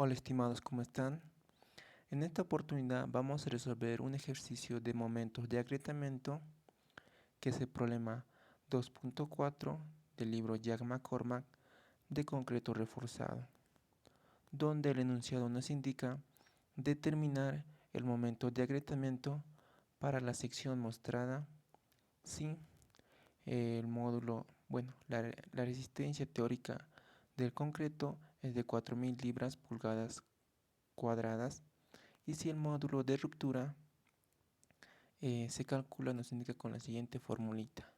Hola estimados, ¿cómo están? En esta oportunidad vamos a resolver un ejercicio de momentos de agrietamiento que es el problema 2.4 del libro Jack McCormack de concreto reforzado, donde el enunciado nos indica determinar el momento de agrietamiento para la sección mostrada si el módulo, la resistencia teórica del concreto es de 4000 libras pulgadas cuadradas y si el módulo de ruptura se calcula, nos indica con la siguiente formulita,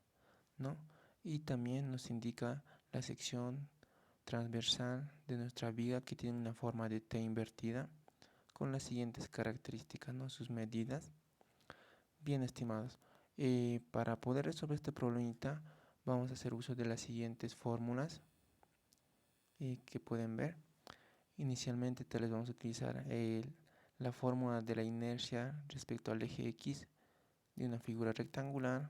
¿no? Y también nos indica la sección transversal de nuestra viga que tiene una forma de T invertida con las siguientes características, ¿no? Sus medidas. Bien, estimados, para poder resolver este problemita vamos a hacer uso de las siguientes fórmulas que pueden ver. Inicialmente tal vez vamos a utilizar la fórmula de la inercia respecto al eje X de una figura rectangular,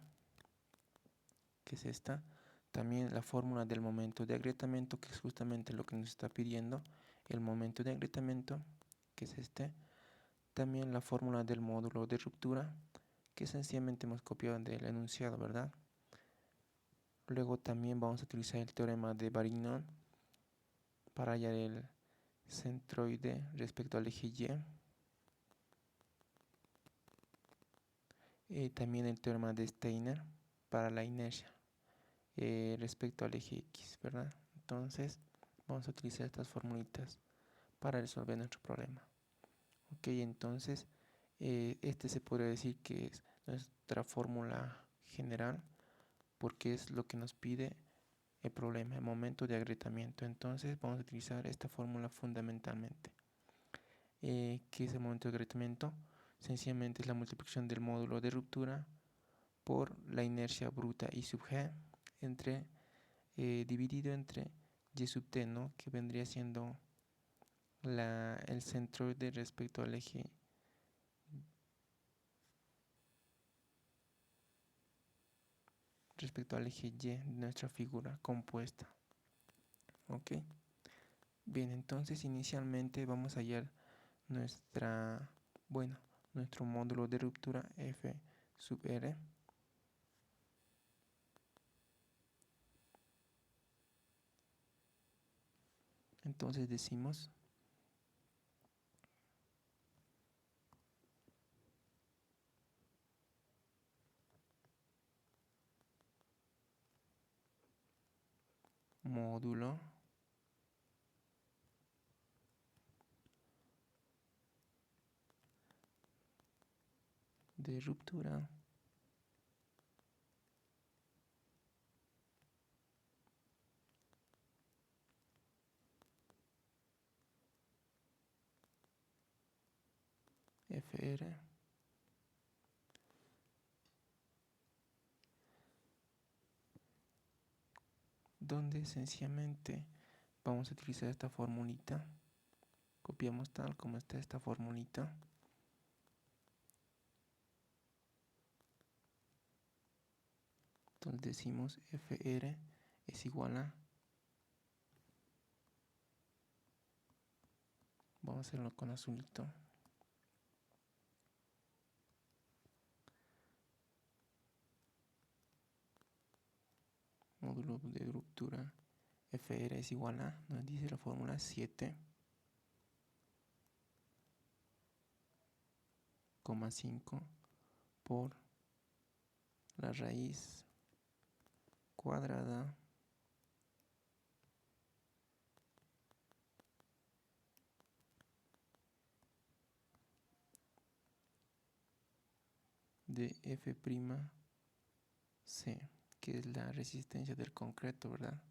que es esta. También la fórmula del momento de agrietamiento, que es justamente lo que nos está pidiendo el momento de agrietamiento, que es este. También la fórmula del módulo de ruptura, que sencillamente hemos copiado del enunciado, ¿verdad? Luego también vamos a utilizar el teorema de Varignon para hallar el centroide respecto al eje Y. También el teorema de Steiner para la inercia respecto al eje X, ¿verdad? Entonces vamos a utilizar estas formulitas para resolver nuestro problema. Ok, entonces este se podría decir que es nuestra fórmula general porque es lo que nos pide el problema, el momento de agrietamiento. Entonces vamos a utilizar esta fórmula fundamentalmente. ¿Qué es el momento de agrietamiento? Sencillamente es la multiplicación del módulo de ruptura por la inercia bruta I sub G entre dividido entre Y sub T, ¿no? Que vendría siendo el centroide respecto al eje Y de nuestra figura compuesta. Ok, bien, entonces inicialmente vamos a hallar nuestra, nuestro módulo de ruptura F sub R. Entonces decimos módulo de ruptura FR donde sencillamente vamos a utilizar esta formulita. Copiamos tal como está esta formulita. Entonces decimos FR es igual a, vamos a hacerlo con azulito, módulo de ruptura FR es igual a, nos dice la fórmula 7,5 por la raíz cuadrada de F'C, que es la resistencia del concreto, ¿verdad?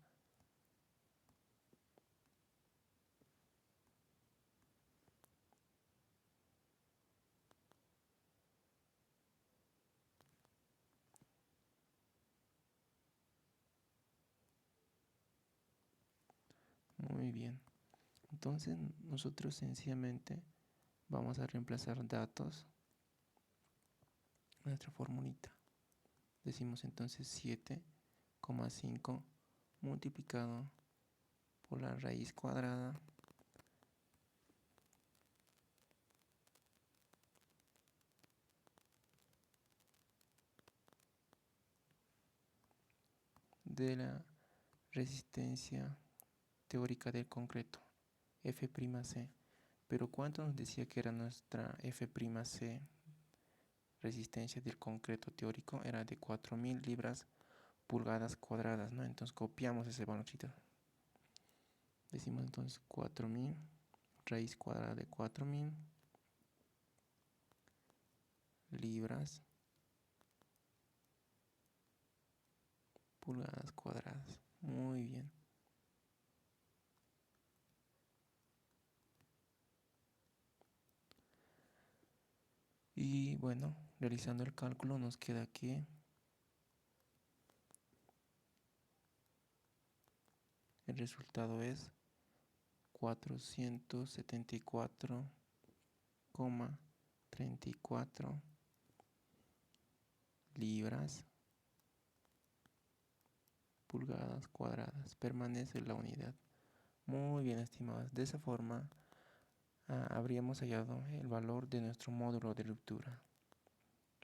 Muy bien. Entonces nosotros sencillamente vamos a reemplazar datos en nuestra formulita. Decimos entonces 7,5 multiplicado por la raíz cuadrada de la resistencia teórica del concreto, F'C. Pero ¿cuánto nos decía que era nuestra F'C resistencia del concreto teórico? Era de 4000 libras pulgadas cuadradas, ¿no? Entonces copiamos ese valorcito. Decimos entonces 4000, raíz cuadrada de 4000 libras pulgadas cuadradas. Muy bien. Y bueno, realizando el cálculo nos queda que el resultado es 474,34 libras pulgadas cuadradas. Permanece la unidad. Muy bien, estimados. De esa forma habríamos hallado el valor de nuestro módulo de ruptura.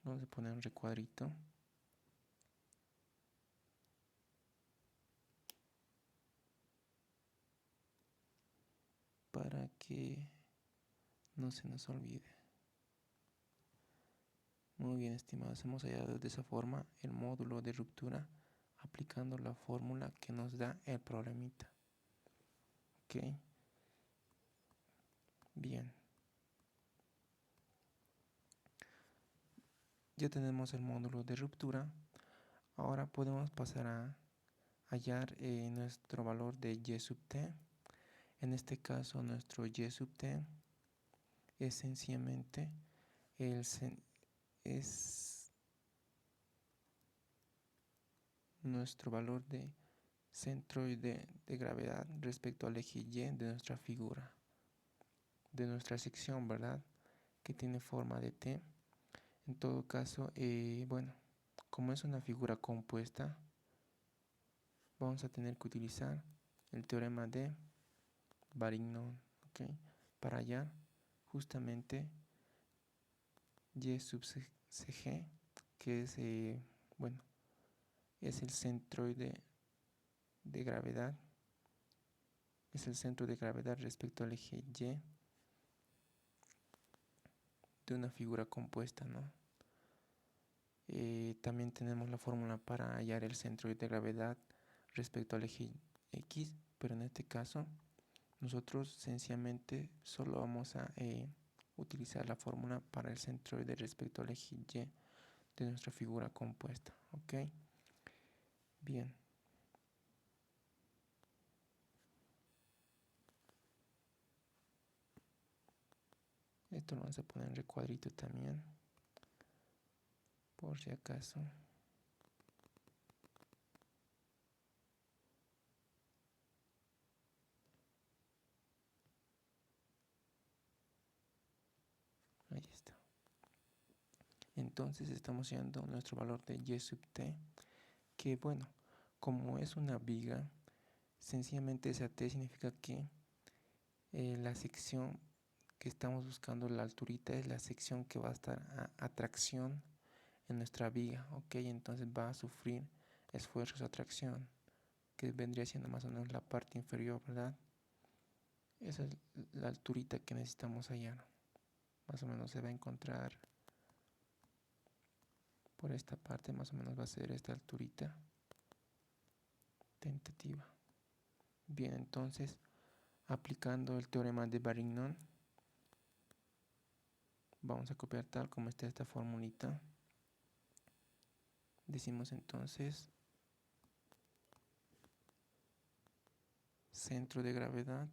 Vamos a poner un recuadrito para que no se nos olvide. Muy bien, estimados, hemos hallado de esa forma el módulo de ruptura aplicando la fórmula que nos da el problemita. Ok, bien. Ya tenemos el módulo de ruptura. Ahora podemos pasar a hallar nuestro valor de y sub t. En este caso, nuestro y sub t es sencillamente es nuestro valor de centro de gravedad respecto al eje Y de nuestra figura, de nuestra sección, ¿verdad? Que tiene forma de T. En todo caso, bueno, como es una figura compuesta, vamos a tener que utilizar el teorema de Varignon, ¿ok? Para hallar justamente Y sub CG, que es, bueno, es el centroide de gravedad, es el centro de gravedad respecto al eje Y de una figura compuesta, ¿no? También tenemos la fórmula para hallar el centro de gravedad respecto al eje X, pero en este caso nosotros sencillamente solo vamos a utilizar la fórmula para el centroide respecto al eje Y de nuestra figura compuesta, ¿ok? Bien. Esto lo vamos a poner en recuadrito también, por si acaso. Ahí está. Entonces estamos hallando nuestro valor de Y sub t, que bueno, como es una viga, sencillamente esa t significa que la sección que estamos buscando, la alturita, es la sección que va a estar a tracción en nuestra viga, ok, entonces va a sufrir esfuerzos a tracción, que vendría siendo más o menos la parte inferior, ¿verdad? Esa es la alturita que necesitamos hallar. Más o menos se va a encontrar por esta parte, más o menos va a ser esta alturita tentativa. Bien, entonces aplicando el teorema de Varignon, vamos a copiar tal como está esta formulita. Decimos entonces centro de gravedad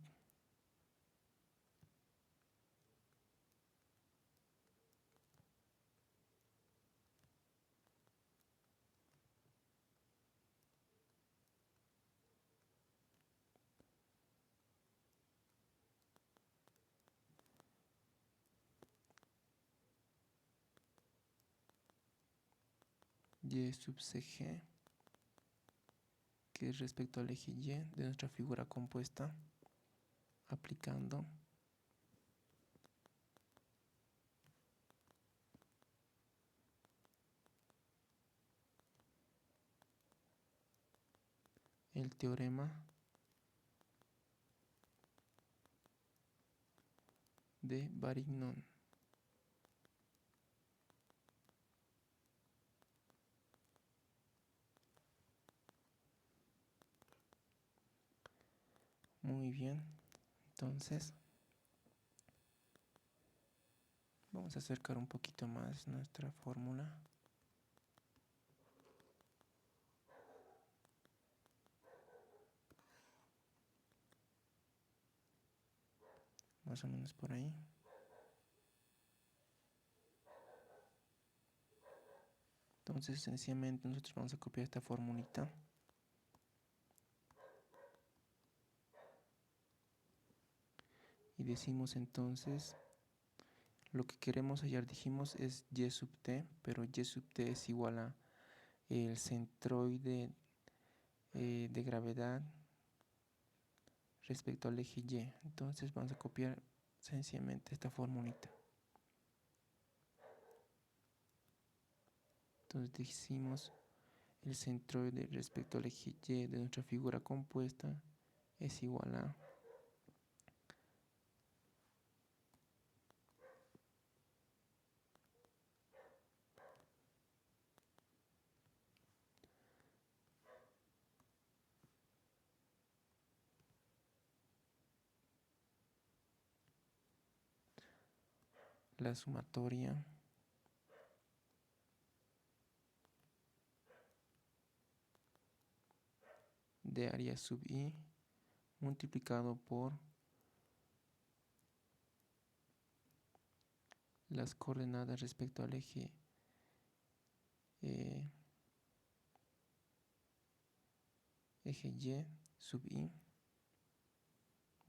Y sub CG, que es respecto al eje Y de nuestra figura compuesta, aplicando el teorema de Varignon. Muy bien, entonces vamos a acercar un poquito más nuestra fórmula. Más o menos por ahí. Entonces sencillamente nosotros vamos a copiar esta formulita. Y decimos entonces, lo que queremos hallar, dijimos, es y sub t, pero y sub t es igual a el centroide de gravedad respecto al eje y. Entonces vamos a copiar sencillamente esta formulita. Entonces decimos, el centroide respecto al eje y de nuestra figura compuesta es igual a la sumatoria de área sub i multiplicado por las coordenadas respecto al eje eje y sub i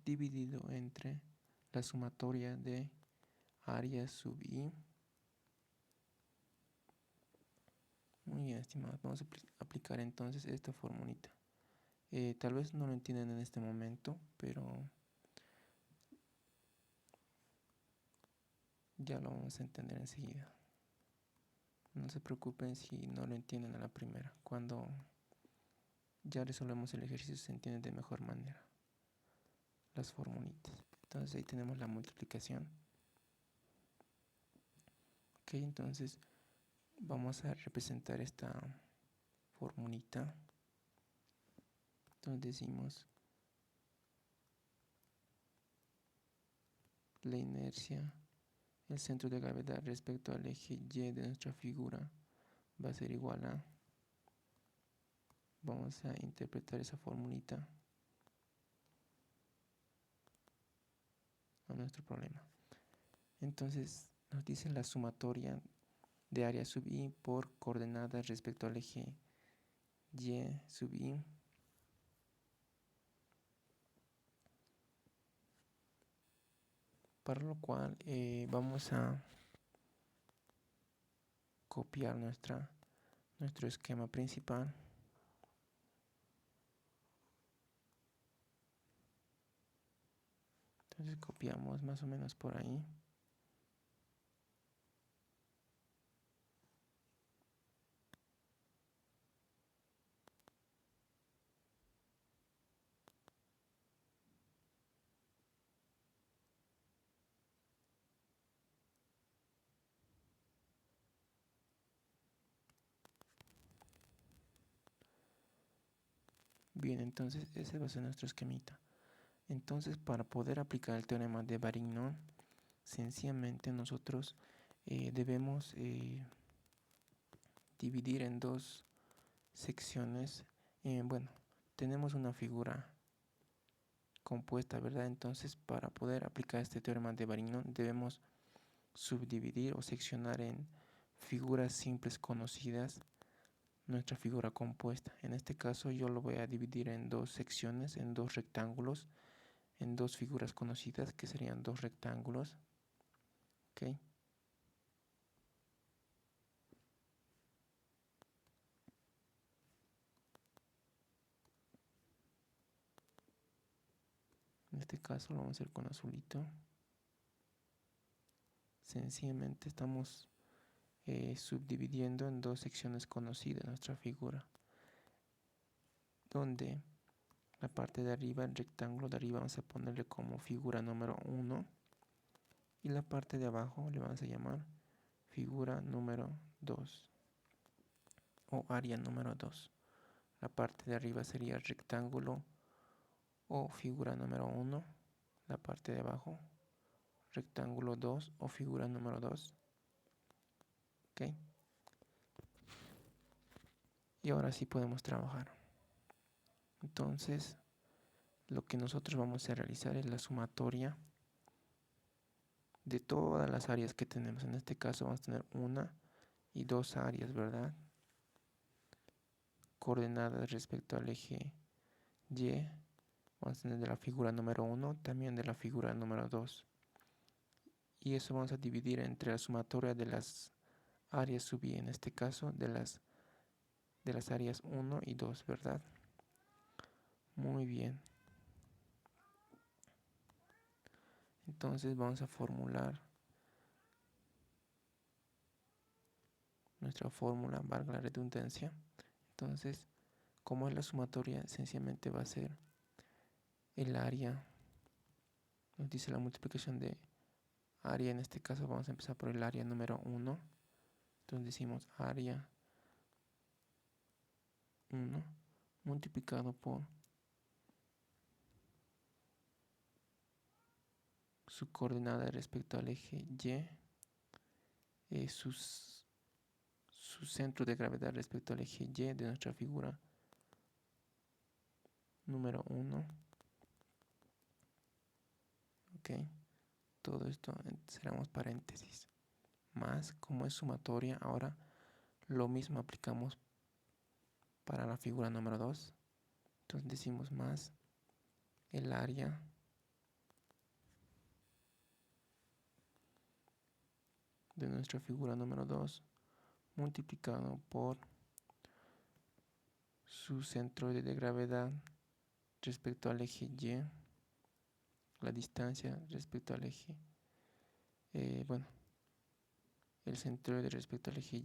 dividido entre la sumatoria de área sub i. Muy bien, estimados, vamos a aplicar entonces esta formulita. Tal vez no lo entienden en este momento, pero ya lo vamos a entender enseguida. No se preocupen si no lo entienden a la primera. Cuando ya resolvemos el ejercicio se entiende de mejor manera las formulitas. Entonces ahí tenemos la multiplicación. Ok, entonces vamos a representar esta formulita. Entonces decimos la inercia, el centro de gravedad respecto al eje y de nuestra figura va a ser igual a, vamos a interpretar esa formulita a nuestro problema. Entonces nos dice la sumatoria de área sub i por coordenadas respecto al eje y sub i para lo cual vamos a copiar nuestro esquema principal. Entonces copiamos más o menos por ahí. Bien, entonces ese va a ser nuestro esquemita. Entonces, para poder aplicar el teorema de Varignon, sencillamente nosotros debemos dividir en dos secciones. Bueno, tenemos una figura compuesta, ¿verdad? Entonces, para poder aplicar este teorema de Varignon, debemos subdividir o seccionar en figuras simples conocidas nuestra figura compuesta. En este caso yo lo voy a dividir en dos secciones, en dos rectángulos, en dos figuras conocidas que serían dos rectángulos. ¿Ok? En este caso lo vamos a hacer con azulito. Sencillamente estamos subdividiendo en dos secciones conocidas nuestra figura, donde la parte de arriba, el rectángulo de arriba, vamos a ponerle como figura número 1. Y la parte de abajo le vamos a llamar figura número 2 o área número 2. La parte de arriba sería rectángulo o figura número 1. La parte de abajo, rectángulo 2 o figura número 2. ¿Ok? Y ahora sí podemos trabajar. Entonces, lo que nosotros vamos a realizar es la sumatoria de todas las áreas que tenemos. En este caso vamos a tener una y dos áreas, ¿verdad? Coordenadas respecto al eje Y. Vamos a tener de la figura número 1, también de la figura número 2. Y eso vamos a dividir entre la sumatoria de las áreas sub I, en este caso de las áreas 1 y 2, ¿verdad? Muy bien. Entonces vamos a formular nuestra fórmula, valga la redundancia. Entonces, como es la sumatoria, sencillamente va a ser el área. Nos dice la multiplicación de área, en este caso vamos a empezar por el área número 1. Entonces decimos área 1 multiplicado por su coordenada respecto al eje Y, su centro de gravedad respecto al eje Y de nuestra figura número 1. Ok, todo esto cerramos paréntesis. Más, como es sumatoria, ahora lo mismo aplicamos para la figura número 2. Entonces decimos más el área de nuestra figura número 2 multiplicado por su centro de gravedad respecto al eje Y, la distancia respecto al eje, el centroide respecto al eje Y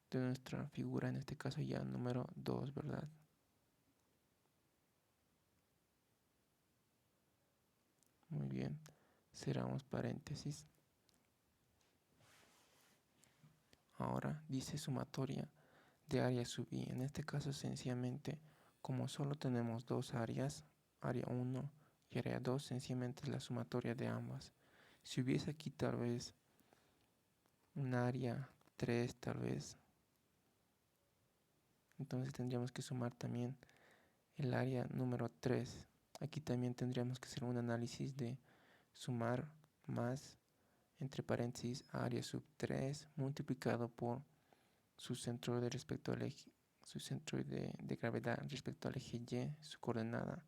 de nuestra figura, en este caso ya número 2, ¿verdad? Muy bien, cerramos paréntesis. Ahora dice sumatoria de área sub I. En este caso sencillamente, como solo tenemos dos áreas, área 1 y área 2, sencillamente es la sumatoria de ambas. Si hubiese aquí tal vez un área 3 tal vez, entonces tendríamos que sumar también el área número 3. Aquí también tendríamos que hacer un análisis de sumar más, entre paréntesis, área sub 3 multiplicado por su centro de respecto al eje, su centro de gravedad respecto al eje Y, su coordenada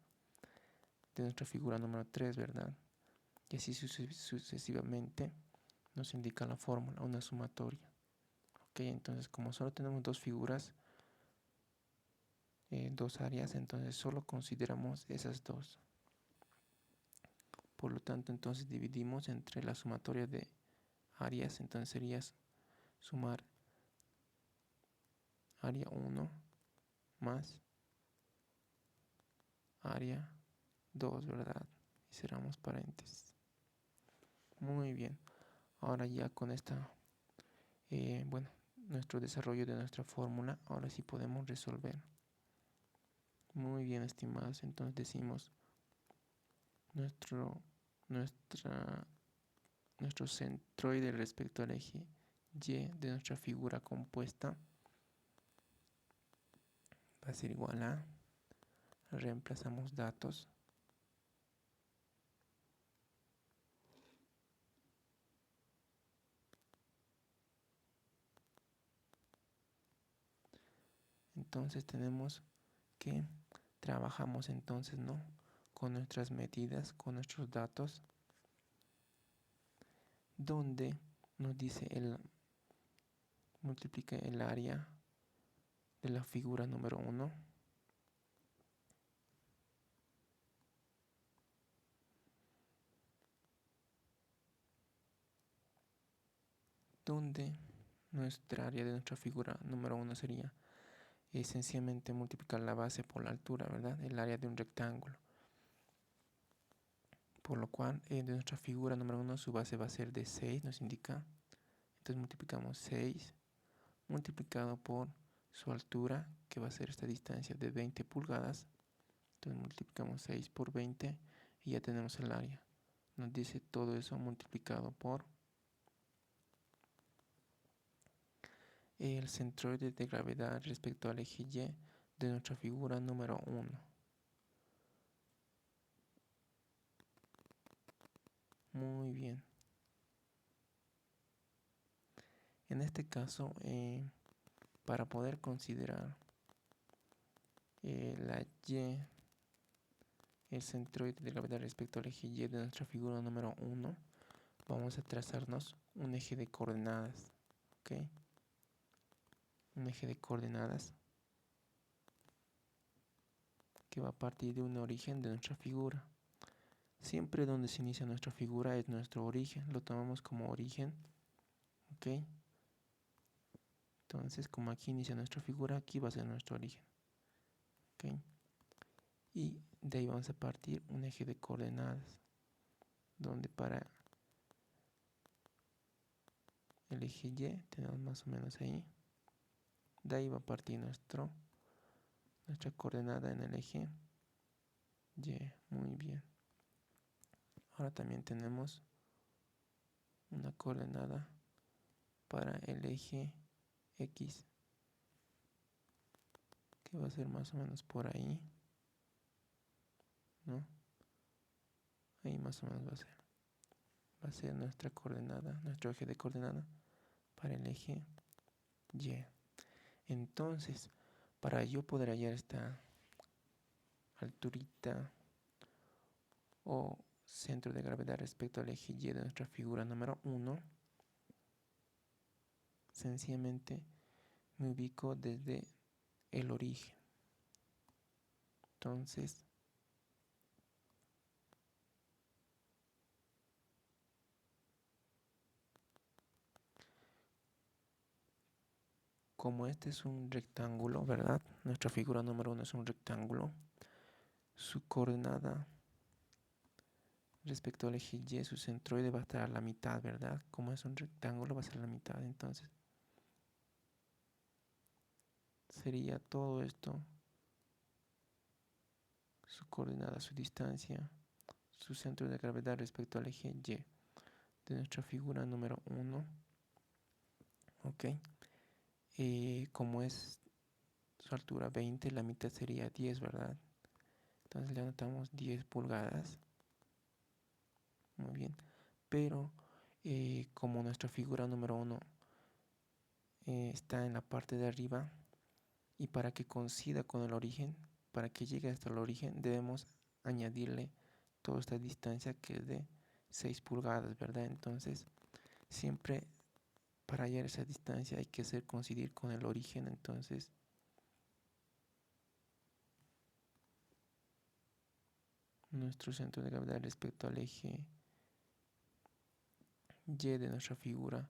de nuestra figura número 3, ¿verdad? Y así sucesivamente nos indica la fórmula, una sumatoria. Ok, entonces como solo tenemos dos figuras, dos áreas, entonces solo consideramos esas dos. Por lo tanto, entonces dividimos entre la sumatoria de áreas, entonces sería sumar área 1 más área 2, ¿verdad? Y cerramos paréntesis. Muy bien. Ahora ya con esta, nuestro desarrollo de nuestra fórmula, ahora sí podemos resolver. Muy bien, estimados. Entonces decimos nuestro centroide respecto al eje Y de nuestra figura compuesta va a ser igual a, reemplazamos datos, entonces tenemos que trabajamos entonces, ¿no?, con nuestras medidas, con nuestros datos, donde nos dice multiplica el área de la figura número 1 donde nuestra área de nuestra figura número 1 sería es sencillamente multiplicar la base por la altura, ¿verdad? El área de un rectángulo. Por lo cual, de nuestra figura número 1, su base va a ser de 6, nos indica. Entonces multiplicamos 6 multiplicado por su altura, que va a ser esta distancia de 20 pulgadas. Entonces multiplicamos 6 por 20 y ya tenemos el área. Nos dice todo eso multiplicado por el centroide de gravedad respecto al eje Y de nuestra figura número 1. Muy bien. En este caso, para poder considerar la Y, el centroide de gravedad respecto al eje Y de nuestra figura número 1, vamos a trazarnos un eje de coordenadas. ¿Ok? Un eje de coordenadas que va a partir de un origen de nuestra figura. Siempre donde se inicia nuestra figura es nuestro origen, lo tomamos como origen, ¿ok? Entonces, como aquí inicia nuestra figura, aquí va a ser nuestro origen, ¿ok? Y de ahí vamos a partir un eje de coordenadas, donde para el eje Y tenemos más o menos ahí. De ahí va a partir nuestra coordenada en el eje Y, muy bien. Ahora también tenemos una coordenada para el eje X, que va a ser más o menos por ahí, ¿no? Ahí más o menos va a ser nuestra coordenada, nuestro eje de coordenada para el eje Y. Entonces, para yo poder hallar esta alturita o centro de gravedad respecto al eje Y de nuestra figura número 1, sencillamente me ubico desde el origen. Entonces, como este es un rectángulo, ¿verdad? Nuestra figura número 1 es un rectángulo. Su coordenada respecto al eje Y, su centroide va a estar a la mitad, ¿verdad? Como es un rectángulo, va a ser a la mitad. Entonces, sería todo esto, su coordenada, su distancia, su centro de gravedad respecto al eje Y de nuestra figura número 1. ¿Ok? Como es su altura 20, la mitad sería 10, ¿verdad? Entonces le anotamos 10 pulgadas. Muy bien. Pero como nuestra figura número 1 está en la parte de arriba, y para que coincida con el origen, para que llegue hasta el origen, debemos añadirle toda esta distancia que es de 6 pulgadas, ¿verdad? Entonces, siempre para hallar esa distancia hay que hacer coincidir con el origen. Entonces, nuestro centro de gravedad respecto al eje Y de nuestra figura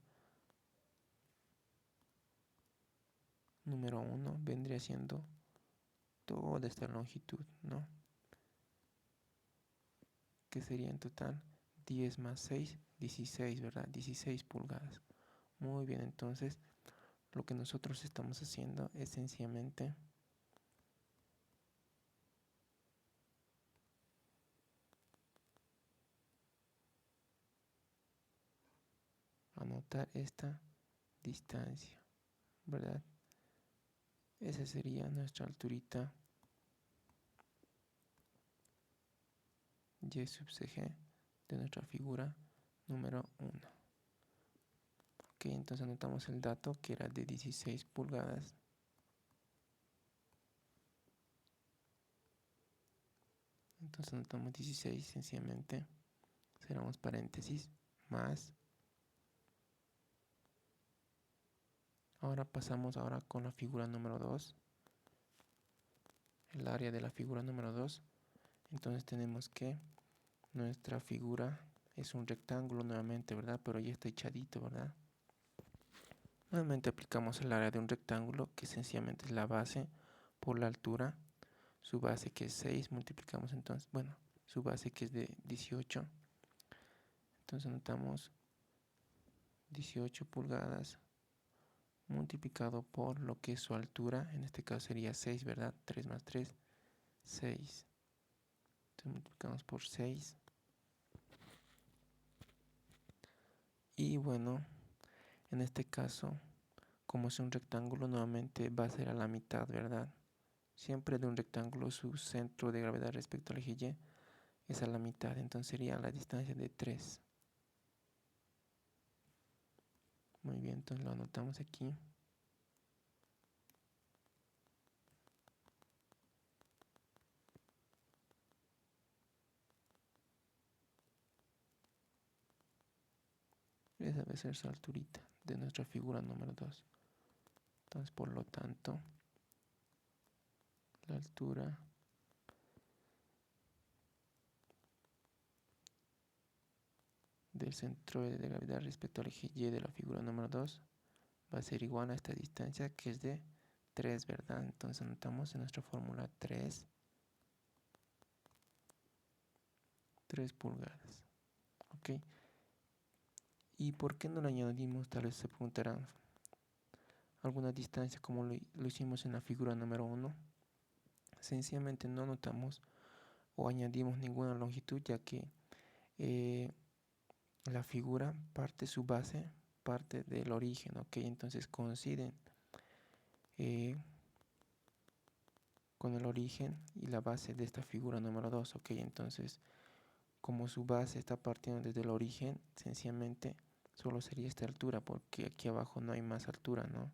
número 1 vendría siendo toda esta longitud, ¿no? Que sería en total 10 más 6, 16, ¿verdad? 16 pulgadas. Muy bien, entonces lo que nosotros estamos haciendo es sencillamente anotar esta distancia, ¿verdad? Esa sería nuestra alturita Y sub CG de nuestra figura número 1. Ok, entonces anotamos el dato que era de 16 pulgadas. Entonces anotamos 16 sencillamente, cerramos paréntesis, más. Ahora pasamos con la figura número 2, el área de la figura número 2. Entonces tenemos que nuestra figura es un rectángulo nuevamente, ¿verdad? Pero ya está echadito, ¿verdad? Nuevamente aplicamos el área de un rectángulo, que sencillamente es la base por la altura. Su base, que es 6, multiplicamos entonces, bueno, su base, que es de 18. Entonces anotamos 18 pulgadas multiplicado por lo que es su altura. En este caso sería 6, ¿verdad? 3 más 3, 6. Entonces multiplicamos por 6. Y bueno, en este caso, como es un rectángulo, nuevamente va a ser a la mitad, ¿verdad? Siempre de un rectángulo su centro de gravedad respecto al eje Y es a la mitad, entonces sería la distancia de 3. Muy bien, entonces lo anotamos aquí. Esa debe ser su alturita de nuestra figura número 2. Entonces, por lo tanto, la altura del centroide de gravedad respecto al eje Y de la figura número 2 va a ser igual a esta distancia, que es de 3, ¿verdad? Entonces anotamos en nuestra fórmula 3 pulgadas. ¿Ok? ¿Y por qué no le añadimos? Tal vez se preguntarán, alguna distancia como lo hicimos en la figura número 1. Sencillamente no notamos o añadimos ninguna longitud, ya que la figura parte su base, parte del origen, ¿ok? Entonces coinciden con el origen y la base de esta figura número 2, ¿ok? Entonces, como su base está partiendo desde el origen, sencillamente solo sería esta altura, porque aquí abajo no hay más altura, ¿no?,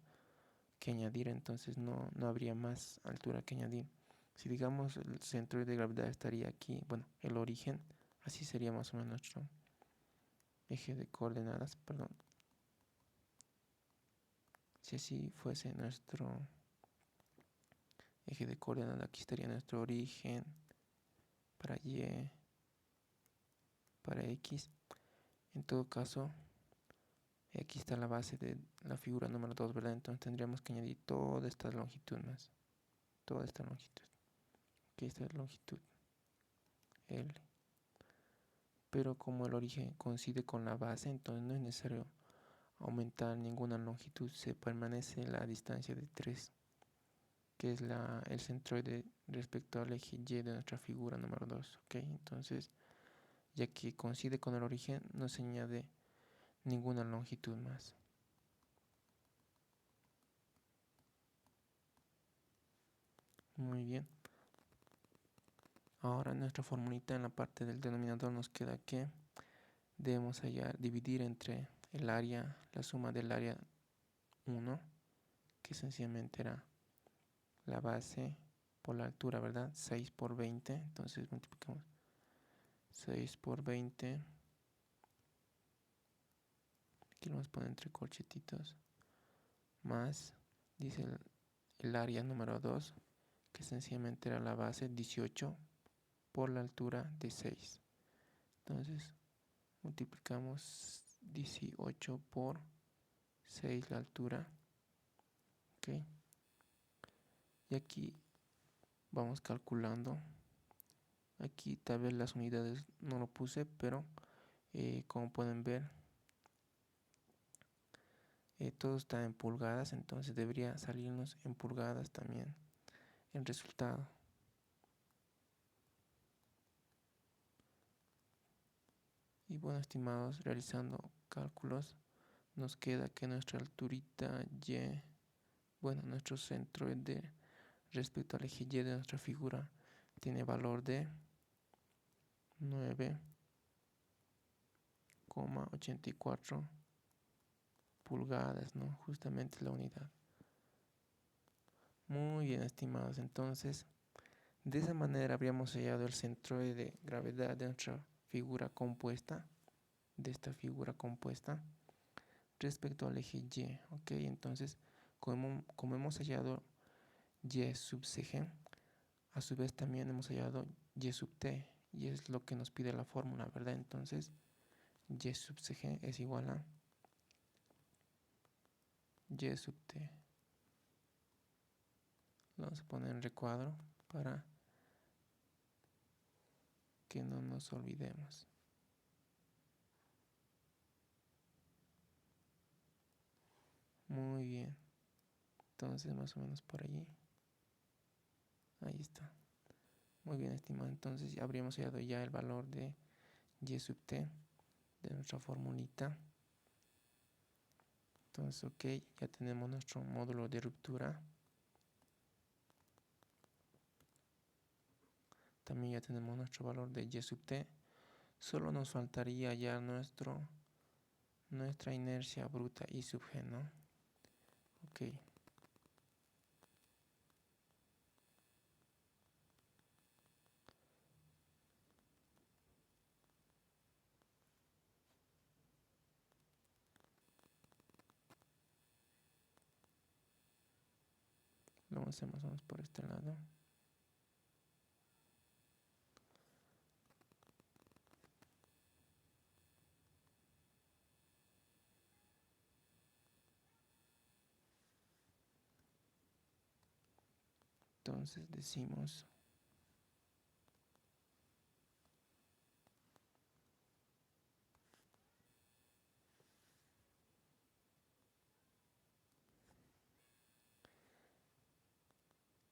que añadir, entonces no habría más altura que añadir. Si digamos el centro de gravedad estaría aquí, bueno, el origen, así sería más o menos nuestro eje de coordenadas, perdón. Si así fuese nuestro eje de coordenadas, aquí estaría nuestro origen para Y, para X. En todo caso, aquí está la base de la figura número 2, ¿verdad? Entonces tendríamos que añadir toda esta longitud más. Toda esta longitud. Aquí está la longitud L. Pero como el origen coincide con la base, entonces no es necesario aumentar ninguna longitud. Se permanece la distancia de 3, que es el centroide respecto al eje Y de nuestra figura número 2. ¿Ok? Entonces, ya que coincide con el origen, no se añade ninguna longitud más. Muy bien. Ahora nuestra formulita en la parte del denominador nos queda que debemos dividir entre el área, la suma del área 1, que sencillamente era la base por la altura, ¿verdad? 6 por 20, entonces multiplicamos 6 por 20, aquí lo vamos a poner entre corchetitos, más, dice el área número 2, que sencillamente era la base 18 por la altura de 6. Entonces multiplicamos 18 por 6 la altura, ¿ok? Y aquí vamos calculando. Aquí tal vez las unidades no lo puse, pero como pueden ver, todo está en pulgadas, entonces debería salirnos en pulgadas también el resultado. Y bueno, estimados, realizando cálculos, nos queda que nuestra alturita Y, bueno, nuestro centro de respecto al eje Y de nuestra figura tiene valor de 9,84 pulgadas, ¿no? Justamente la unidad. Muy bien, estimados, entonces de esa manera habríamos hallado el centroide de gravedad de nuestra figura compuesta, de esta figura compuesta, respecto al eje Y, ¿ok? Entonces, como hemos hallado Y sub CG, a su vez también hemos hallado Y sub T, y es lo que nos pide la fórmula, ¿verdad? Entonces, Y sub CG es igual a y sub t. Lo vamos a poner en recuadro para que no nos olvidemos. Muy bien. Entonces más o menos por allí. Ahí está. Muy bien, estimado. Entonces ya habríamos hallado ya el valor de y sub t de nuestra formulita. Entonces, ok, ya tenemos nuestro módulo de ruptura. También ya tenemos nuestro valor de y sub t. Solo nos faltaría ya nuestra inercia bruta I sub g, ¿no? Ok. Lo vamos a hacer más o menos por este lado. Entonces decimos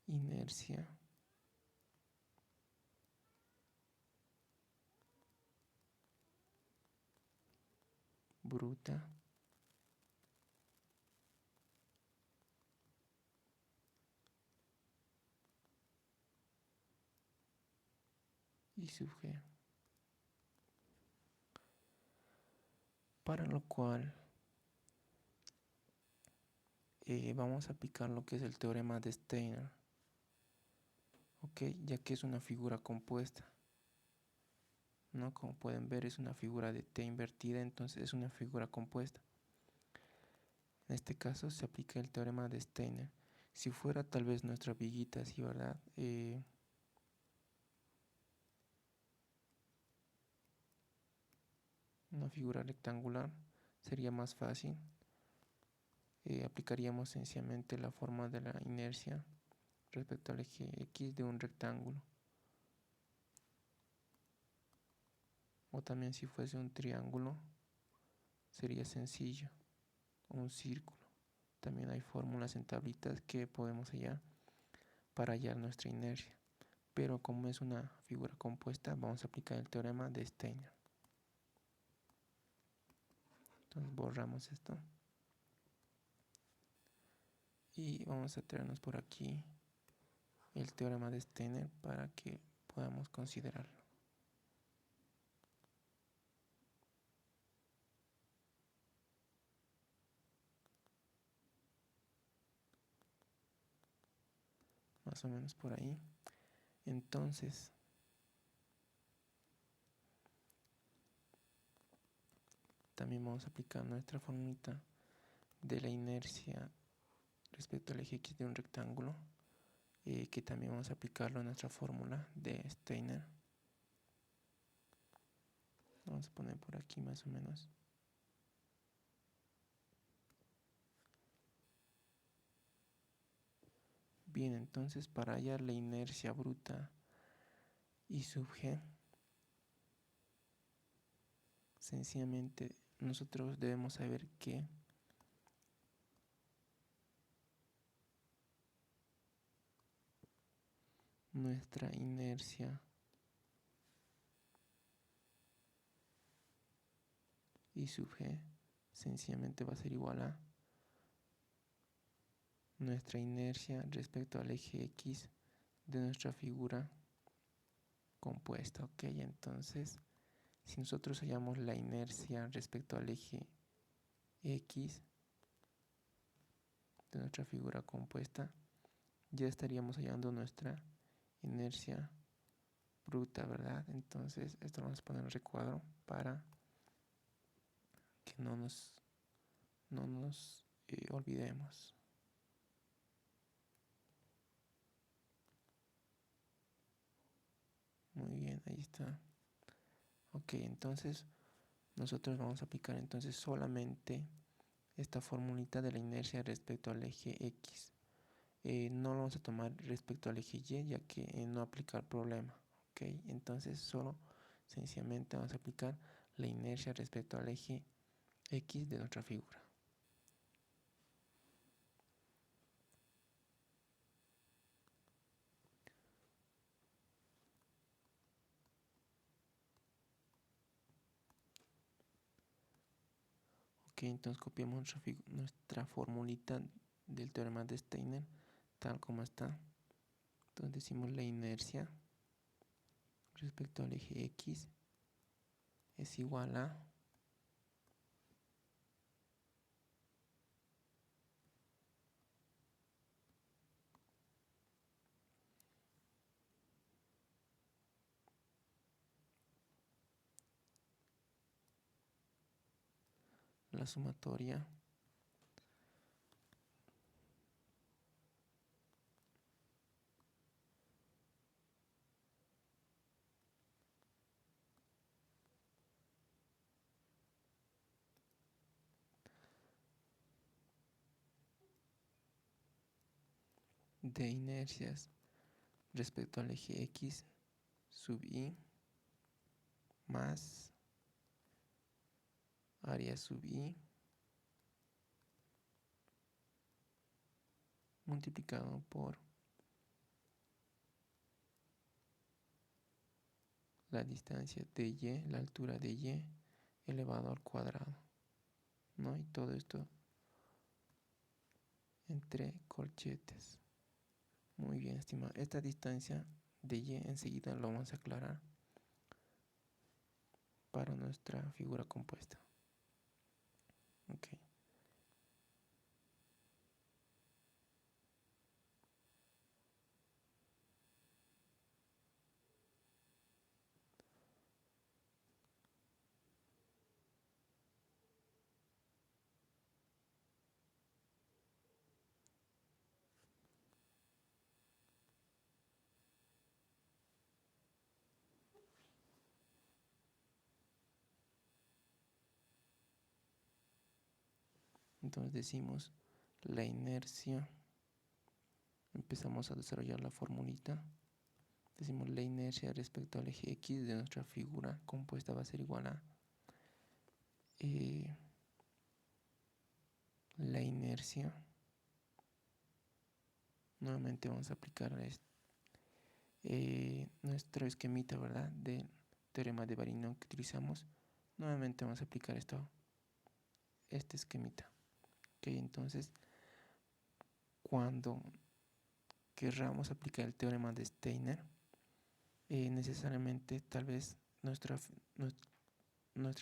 inercia bruta I sub g. Para lo cual vamos a aplicar lo que es el teorema de Steiner. Ok, ya que es una figura compuesta, ¿no? Como pueden ver, es una figura de t invertida, entonces es una figura compuesta. En este caso se aplica el teorema de Steiner. Si fuera tal vez nuestra viguita así, ¿verdad? Una figura rectangular sería más fácil. Aplicaríamos sencillamente la forma de la inercia respecto al eje X de un rectángulo. O también si fuese un triángulo sería sencillo. Un círculo. También hay fórmulas en tablitas que podemos hallar para hallar nuestra inercia. Pero como es una figura compuesta, vamos a aplicar el teorema de Steiner. Entonces borramos esto. Y vamos a traernos por aquí el teorema de Steiner para que podamos considerarlo. Más o menos por ahí. Entonces, también vamos a aplicar nuestra formulita de la inercia respecto al eje X de un rectángulo, que también vamos a aplicarlo en nuestra fórmula de Steiner. Vamos a poner por aquí más o menos. Bien, entonces para hallar la inercia bruta I sub g, sencillamente nosotros debemos saber que nuestra inercia I sub g sencillamente va a ser igual a nuestra inercia respecto al eje X de nuestra figura compuesta. Ok, entonces si nosotros hallamos la inercia respecto al eje X de nuestra figura compuesta, ya estaríamos hallando nuestra inercia bruta, ¿verdad? Entonces esto lo vamos a poner en recuadro para que no nos olvidemos. Muy bien, ahí está. Ok, entonces nosotros vamos a aplicar entonces solamente esta formulita de la inercia respecto al eje X. No lo vamos a tomar respecto al eje Y, ya que no aplica el problema. ¿Ok? Entonces solo sencillamente vamos a aplicar la inercia respecto al eje X de nuestra figura. Ok, entonces copiamos nuestra formulita del teorema de Steiner tal como está. Entonces decimos la inercia respecto al eje X es igual a la sumatoria de inercias respecto al eje X sub I más área sub I multiplicado por la distancia de Y, la altura de Y elevado al cuadrado, ¿no? Y todo esto entre corchetes. Muy bien, estimado. Esta distancia de Y enseguida lo vamos a aclarar para nuestra figura compuesta. Ok. Entonces decimos la inercia. Empezamos a desarrollar la formulita. Decimos la inercia respecto al eje X de nuestra figura compuesta va a ser igual a la inercia. Nuevamente vamos a aplicar nuestro esquemita, ¿verdad? Del teorema de Varignon que utilizamos. Nuevamente vamos a aplicar este esquemita. Ok, entonces cuando querramos aplicar el teorema de Steiner, necesariamente tal vez nuestra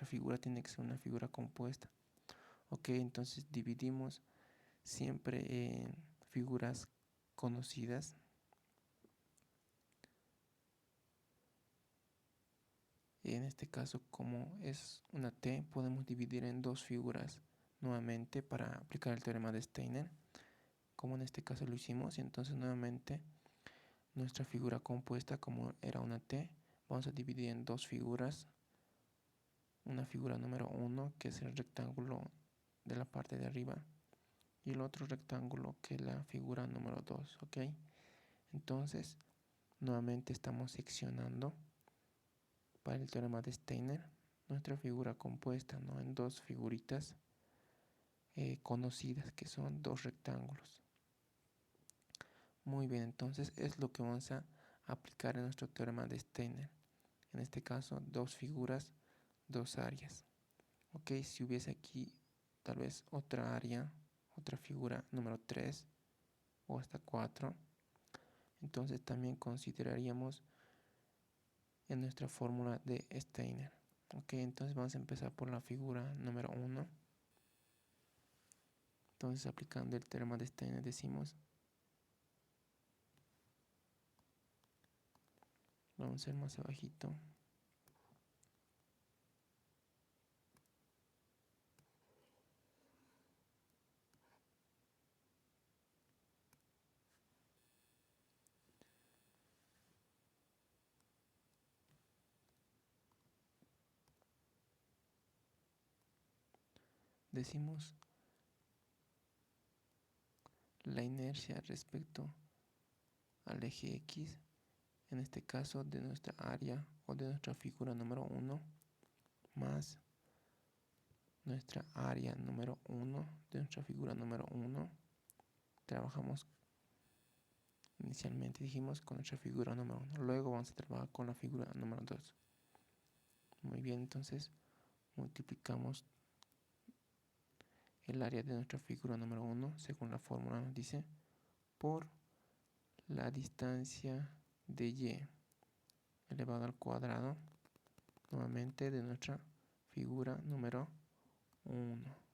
figura tiene que ser una figura compuesta. Ok, entonces dividimos siempre en figuras conocidas. En este caso, como es una T, podemos dividir en dos figuras nuevamente para aplicar el teorema de Steiner, como en este caso lo hicimos. Y entonces nuevamente nuestra figura compuesta, como era una T, vamos a dividir en dos figuras. Una figura número 1, que es el rectángulo de la parte de arriba, y el otro rectángulo, que es la figura número 2. ¿Ok? Entonces nuevamente estamos seccionando para el teorema de Steiner nuestra figura compuesta, ¿no? En dos figuritas conocidas, que son dos rectángulos. Muy bien, entonces es lo que vamos a aplicar en nuestro teorema de Steiner. En este caso, dos figuras, dos áreas. Ok, si hubiese aquí tal vez otra área, otra figura número 3 o hasta 4, entonces también consideraríamos en nuestra fórmula de Steiner. Ok, entonces vamos a empezar por la figura número 1. Entonces, aplicando el teorema de Steiner, decimos, vamos a hacer más abajito. Decimos la inercia respecto al eje X, en este caso de nuestra área o de nuestra figura número 1, más nuestra área número 1 de nuestra figura número 1. Trabajamos inicialmente, dijimos, con nuestra figura número 1. Luego vamos a trabajar con la figura número 2. Muy bien, entonces multiplicamos el área de nuestra figura número 1, según la fórmula nos dice, por la distancia de y elevado al cuadrado, nuevamente de nuestra figura número 1.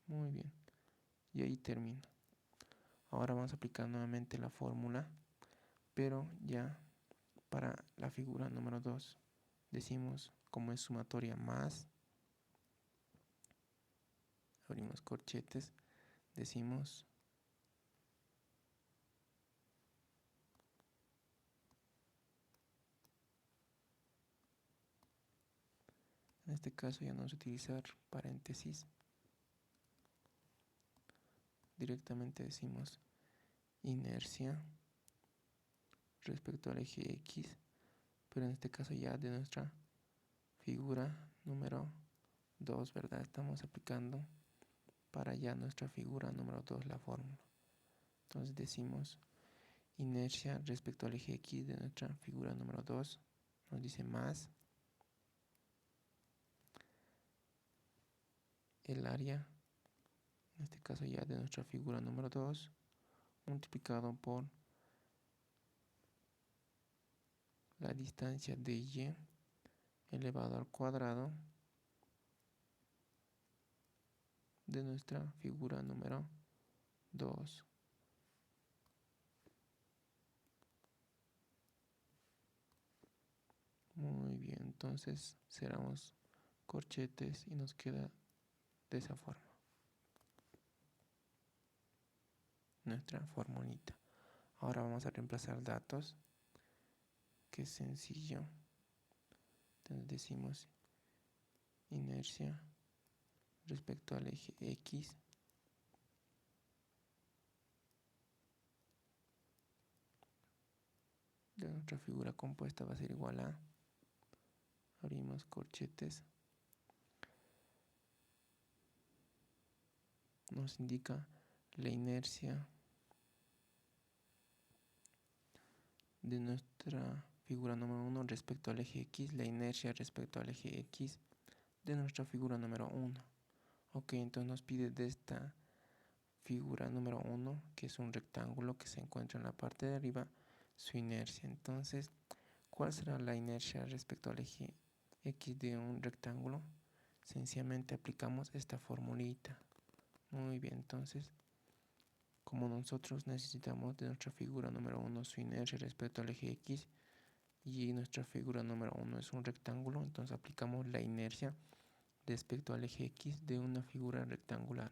Muy bien, y ahí termina. Ahora vamos a aplicar nuevamente la fórmula, pero ya para la figura número 2 decimos, como es sumatoria más, abrimos corchetes, decimos en este caso ya no vamos a utilizar paréntesis, directamente decimos inercia respecto al eje X, pero en este caso ya de nuestra figura número 2, ¿verdad? Estamos aplicando para ya nuestra figura número 2 la fórmula. Entonces decimos inercia respecto al eje X de nuestra figura número 2, nos dice más el área, en este caso ya de nuestra figura número 2, multiplicado por la distancia de y elevado al cuadrado de nuestra figura número 2. Muy bien, entonces cerramos corchetes y nos queda de esa forma nuestra formulita. Ahora vamos a reemplazar datos, que es sencillo. Entonces decimos inercia respecto al eje X de nuestra figura compuesta va a ser igual a, abrimos corchetes, nos indica la inercia de nuestra figura número 1 respecto al eje X, la inercia respecto al eje X de nuestra figura número 1. Ok, entonces nos pide de esta figura número 1, que es un rectángulo que se encuentra en la parte de arriba, su inercia. Entonces, ¿cuál será la inercia respecto al eje X de un rectángulo? Sencillamente aplicamos esta formulita. Muy bien, entonces, como nosotros necesitamos de nuestra figura número 1 su inercia respecto al eje X y nuestra figura número 1 es un rectángulo, entonces aplicamos la inercia respecto al eje X de una figura rectangular,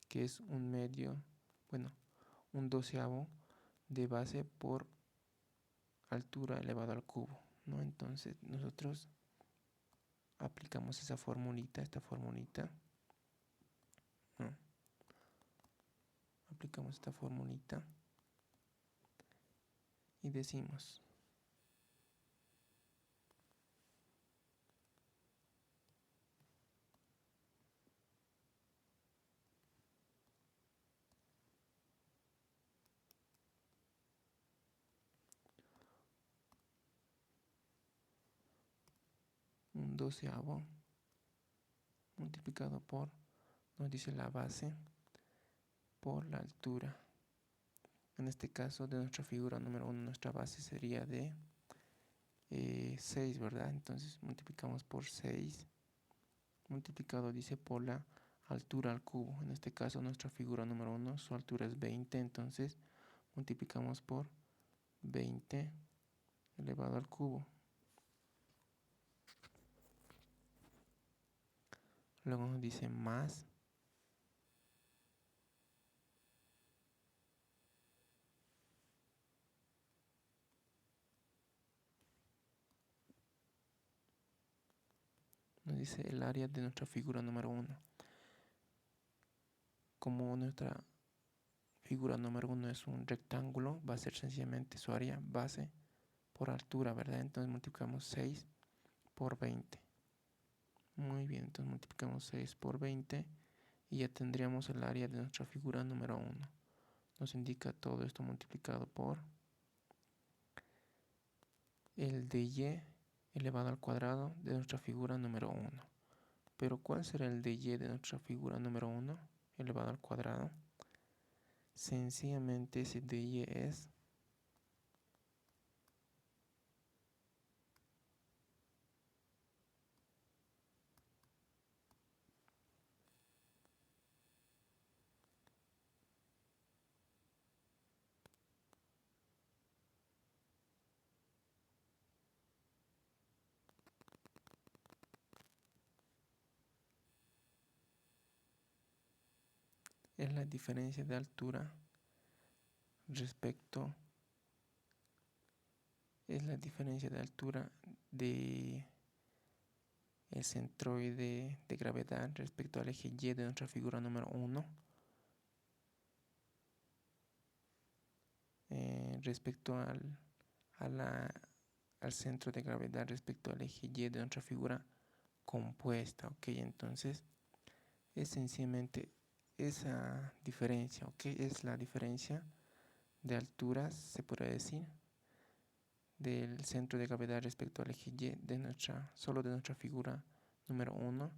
que es un medio, bueno, un doceavo de base por altura elevado al cubo, ¿no? Entonces nosotros aplicamos esa formulita, esta formulita, ¿no? Aplicamos esta formulita y decimos un doceavo multiplicado por, nos dice la base, por la altura. En este caso de nuestra figura número 1, nuestra base sería de 6, ¿verdad? Entonces multiplicamos por 6, multiplicado dice por la altura al cubo. En este caso nuestra figura número 1, su altura es 20, entonces multiplicamos por 20 elevado al cubo. Luego nos dice más nos dice el área de nuestra figura número 1. Como nuestra figura número 1 es un rectángulo, va a ser sencillamente su área base por altura, ¿verdad? Entonces multiplicamos 6 por 20. Muy bien, entonces multiplicamos 6 por 20 y ya tendríamos el área de nuestra figura número 1. Nos indica todo esto multiplicado por el de y elevado al cuadrado de nuestra figura número 1. Pero ¿cuál será el de y de nuestra figura número 1 elevado al cuadrado? Sencillamente ese de y es la diferencia de altura respecto de el centroide de gravedad respecto al eje Y de nuestra figura número 1 respecto al centro de gravedad respecto al eje Y de nuestra figura compuesta, ¿ok? Entonces es sencillamente esa diferencia, ¿ok? Es la diferencia de alturas, se podría decir, del centro de gravedad respecto al eje Y solo de nuestra figura número 1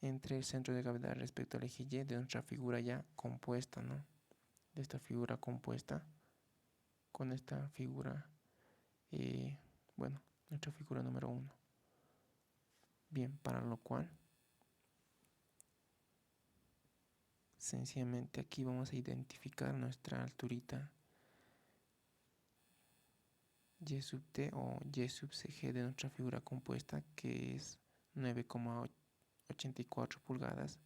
entre el centro de gravedad respecto al eje Y de nuestra figura ya compuesta, ¿no? De esta figura compuesta con esta figura, bueno, nuestra figura número 1. Bien, para lo cual sencillamente aquí vamos a identificar nuestra alturita y sub t o y sub cg de nuestra figura compuesta, que es 9,84 pulgadas.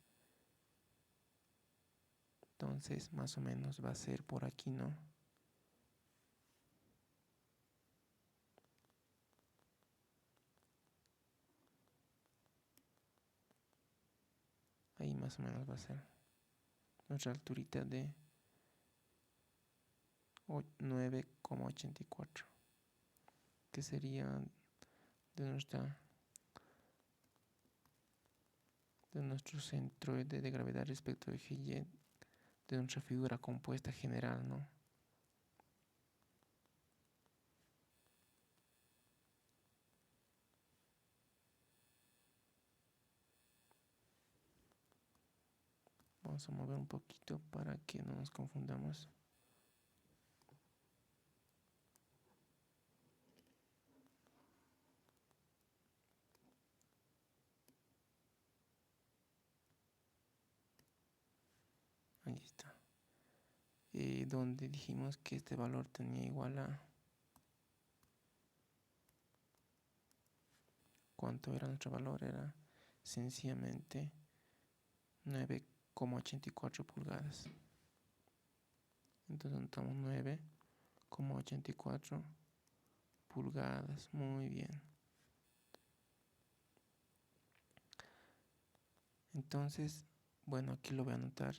Entonces más o menos va a ser por aquí, ¿no? Ahí más o menos va a ser nuestra alturita de 9,84, que sería de nuestro centroide de gravedad respecto al eje Y de nuestra figura compuesta general, ¿no? Vamos a mover un poquito para que no nos confundamos. Ahí está. Donde dijimos que este valor tenía igual a... ¿Cuánto era nuestro valor? Era sencillamente 9,84 pulgadas. Entonces notamos 9,84 pulgadas. Muy bien. Entonces, bueno, aquí lo voy a anotar.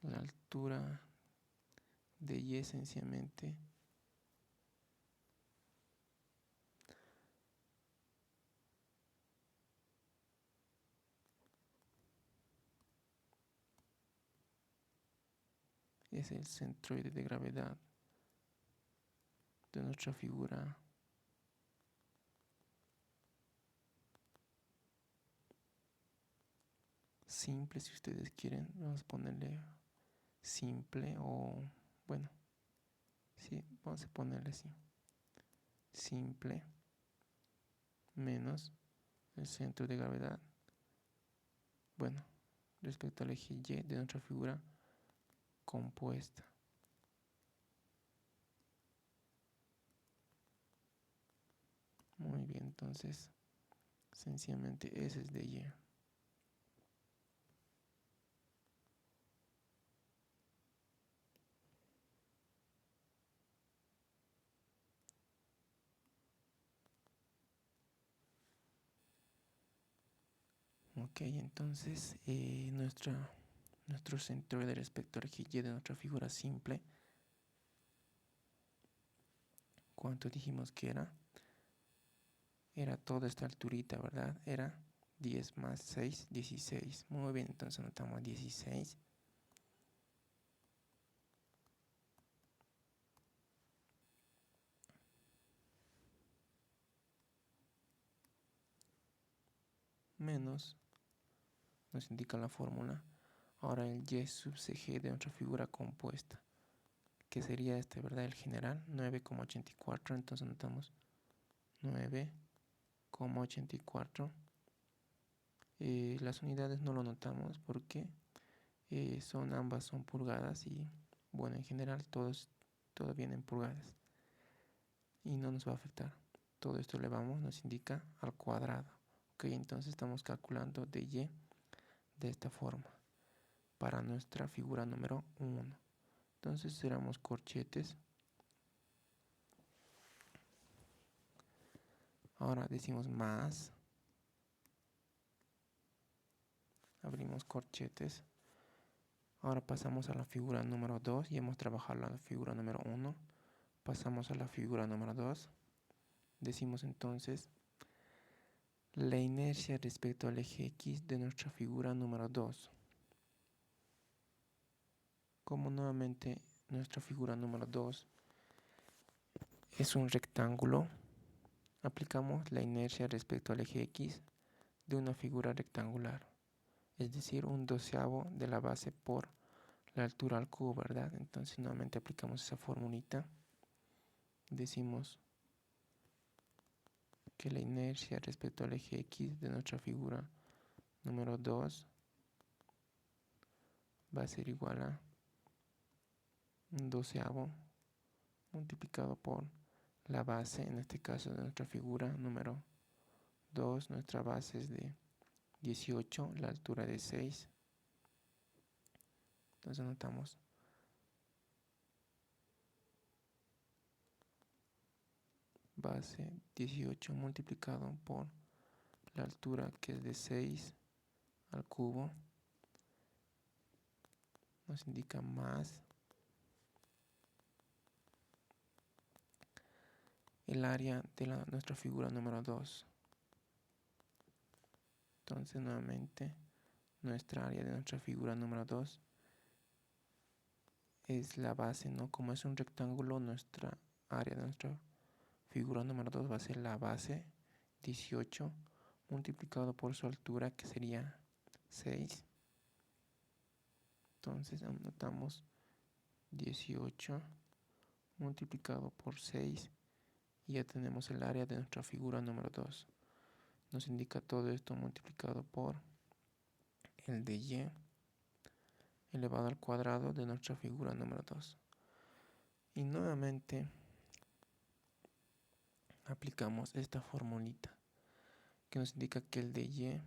La altura de Y esencialmente es el centroide de gravedad de nuestra figura simple, si ustedes quieren. Vamos a ponerle simple o, bueno, sí, vamos a ponerle así. Simple menos el centro de gravedad, bueno, respecto al eje Y de nuestra figura compuesta. Muy bien, entonces sencillamente ese es de Y. Ok, entonces nuestro centroide respecto al eje Y de nuestra figura simple, ¿cuánto dijimos que era? Era toda esta alturita, ¿verdad? Era 10 más 6, 16. Muy bien, entonces anotamos 16. Menos, nos indica la fórmula. Ahora el Y sub CG de nuestra figura compuesta, que sería este, ¿verdad? El general, 9,84. Entonces anotamos 9,84. Las unidades no lo notamos porque ambas son pulgadas y bueno, en general todo viene en pulgadas y no nos va a afectar. Todo esto elevamos, nos indica al cuadrado. Ok, entonces estamos calculando de Y de esta forma para nuestra figura número 1. Entonces cerramos corchetes. Ahora decimos más. Abrimos corchetes. Ahora pasamos a la figura número 2. Ya hemos trabajado la figura número 1. Pasamos a la figura número 2. Decimos entonces la inercia respecto al eje X de nuestra figura número 2. Como nuevamente nuestra figura número 2 es un rectángulo, aplicamos la inercia respecto al eje X de una figura rectangular, es decir, un doceavo de la base por la altura al cubo, ¿verdad? Entonces nuevamente aplicamos esa formulita. Decimos que la inercia respecto al eje X de nuestra figura número 2 va a ser igual a un doceavo multiplicado por la base, en este caso de nuestra figura número 2, nuestra base es de 18, la altura de 6. Entonces anotamos base 18 multiplicado por la altura, que es de 6 al cubo, nos indica más el área de nuestra figura número 2. Entonces nuevamente nuestra área de nuestra figura número 2 es la base, ¿no? Como es un rectángulo, nuestra área de nuestra figura número 2 va a ser la base 18 multiplicado por su altura, que sería 6. Entonces anotamos 18 multiplicado por 6 y ya tenemos el área de nuestra figura número 2. Nos indica todo esto multiplicado por el de Y elevado al cuadrado de nuestra figura número 2. Y nuevamente aplicamos esta formulita que nos indica que el de Y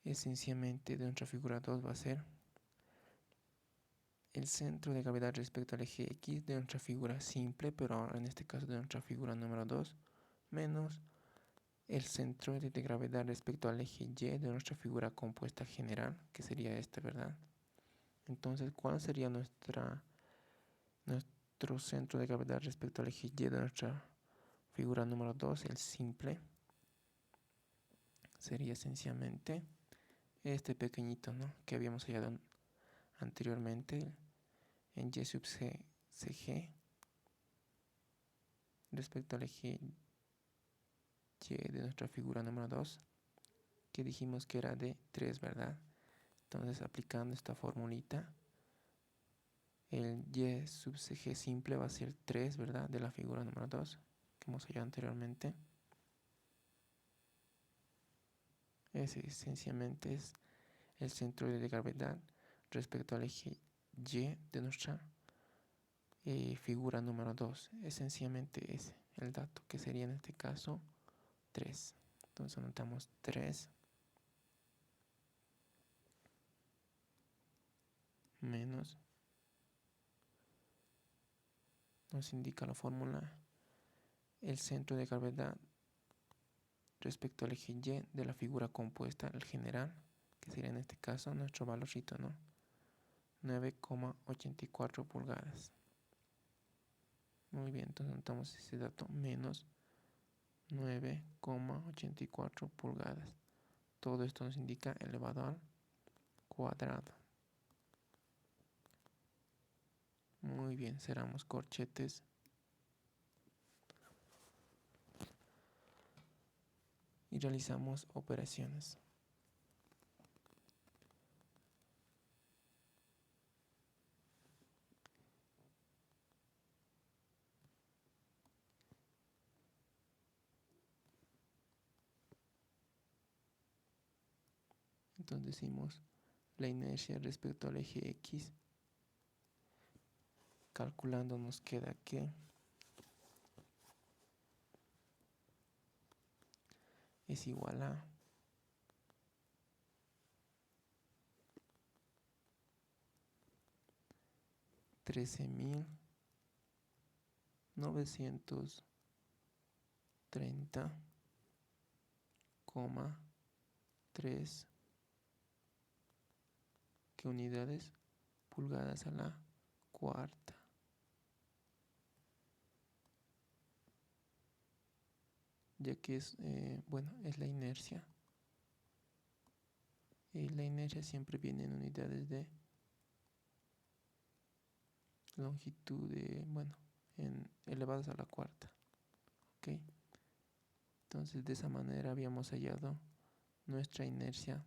esencialmente de nuestra figura 2 va a ser el centro de gravedad respecto al eje X de nuestra figura simple, pero ahora en este caso de nuestra figura número 2, menos el centro de gravedad respecto al eje Y de nuestra figura compuesta general, que sería esta, ¿verdad? Entonces, ¿cuál sería nuestro centro de gravedad respecto al eje Y de nuestra figura número 2? El simple sería esencialmente este pequeñito, ¿no?, que habíamos hallado anteriormente en Y sub CG respecto al eje Y de nuestra figura número 2, que dijimos que era de 3, ¿verdad? Entonces, aplicando esta formulita, el Y sub CG simple va a ser 3, ¿verdad?, de la figura número 2 que hemos hallado anteriormente. Ese esencialmente es el centro de gravedad respecto al eje Y de nuestra figura número 2. Esencialmente ese el dato, que sería en este caso 3. Entonces anotamos 3 menos, nos indica la fórmula, el centro de gravedad respecto al eje Y de la figura compuesta, el general, que sería en este caso nuestro valorcito, ¿no? 9,84 pulgadas. Muy bien, entonces notamos ese dato, menos 9,84 pulgadas. Todo esto nos indica elevado al cuadrado. Muy bien, cerramos corchetes. Y realizamos operaciones. Entonces decimos la inercia respecto al eje X. Calculando nos queda que es igual a 13.930,3 unidades pulgadas a la cuarta. Ya que es, es la inercia. Y la inercia siempre viene en unidades de longitud elevadas a la cuarta. ¿Ok? Entonces de esa manera habíamos hallado nuestra inercia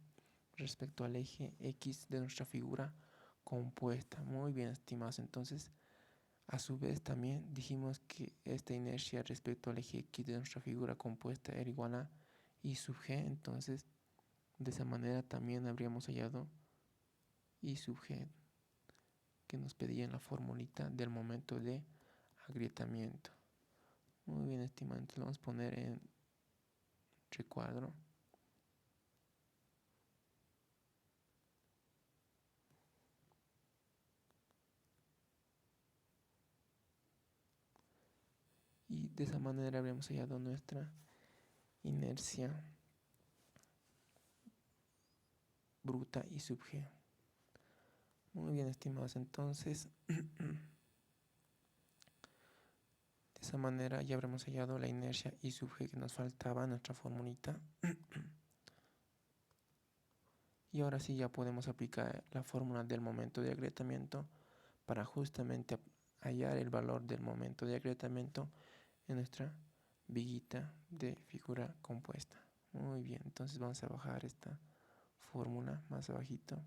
respecto al eje X de nuestra figura compuesta. Muy bien, estimados. Entonces, a su vez también dijimos que esta inercia respecto al eje X de nuestra figura compuesta era igual a I sub G. Entonces, de esa manera también habríamos hallado I sub G, que nos pedía en la formulita del momento de agrietamiento. Muy bien, estimados. Entonces, lo vamos a poner en recuadro. Y de esa manera habríamos hallado nuestra inercia bruta y sub G. Muy bien, estimados. Entonces, de esa manera ya habremos hallado la inercia I sub G que nos faltaba en nuestra formulita. Y ahora sí ya podemos aplicar la fórmula del momento de agrietamiento para justamente hallar el valor del momento de agrietamiento en nuestra viguita de figura compuesta. Muy bien, entonces vamos a bajar esta fórmula más abajito.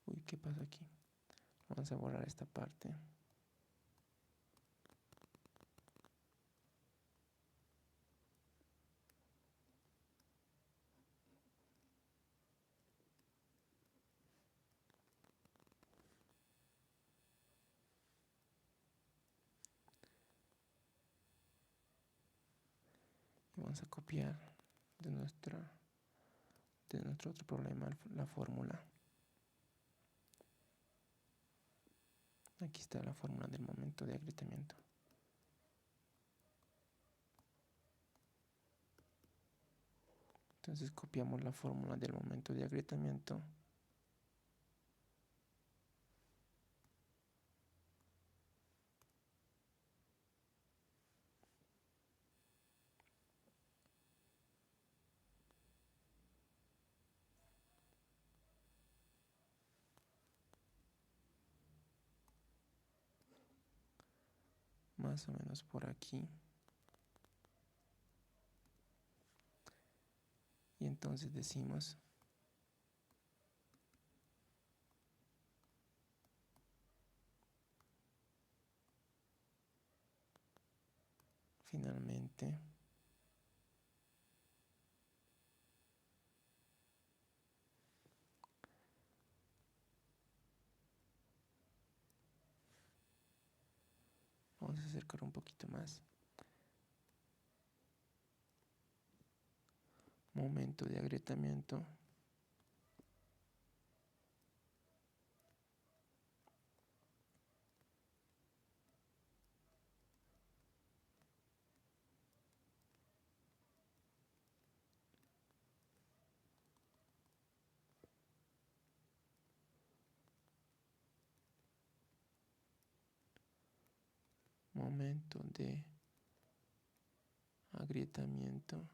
Uy, ¿qué pasa aquí? Vamos a borrar esta parte. Y vamos a copiar de nuestro otro problema la fórmula. Aquí está la fórmula del momento de agrietamiento. Entonces copiamos la fórmula del momento de agrietamiento. Más o menos por aquí. Y entonces decimos finalmente vamos a acercar un poquito más. Momento de agrietamiento momento de agrietamiento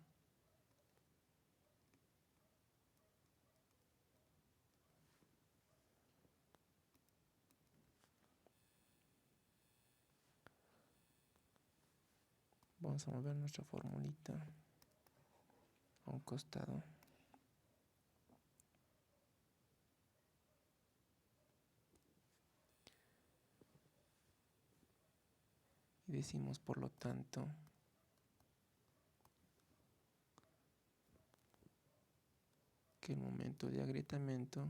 vamos a mover nuestra formulita a un costado. Y decimos, por lo tanto, que el momento de agrietamiento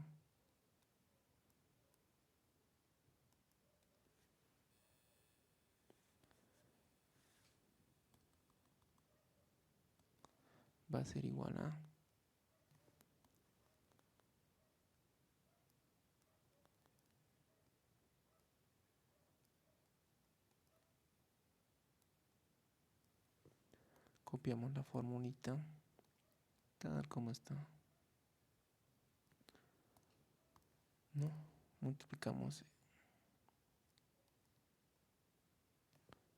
va a ser igual a copiamos la formulita tal como está, ¿no? Multiplicamos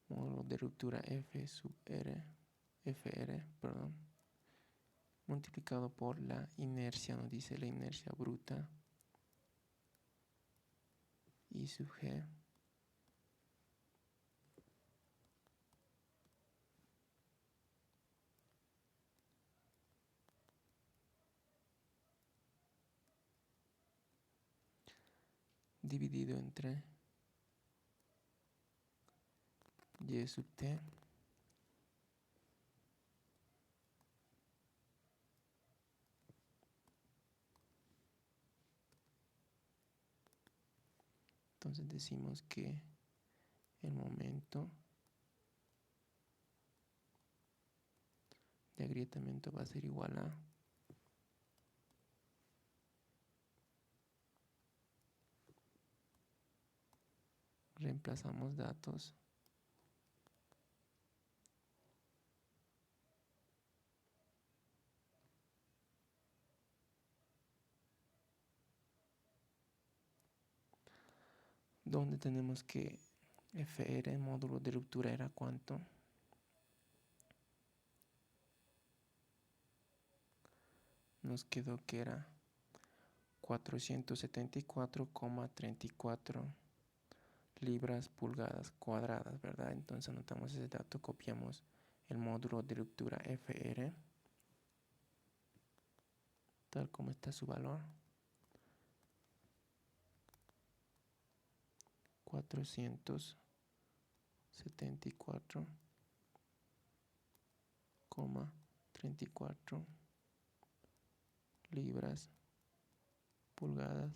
módulo de ruptura Fr, multiplicado por la inercia, nos dice la inercia bruta, I sub G, dividido entre Y sub T entonces decimos que el momento de agrietamiento va a ser igual a reemplazamos datos donde tenemos que Fr, el módulo de ruptura, era cuánto. Nos quedó que era 474,34 libras pulgadas cuadradas, ¿verdad? Entonces anotamos ese dato, copiamos el módulo de ruptura Fr, tal como está su valor. 474,34 libras pulgadas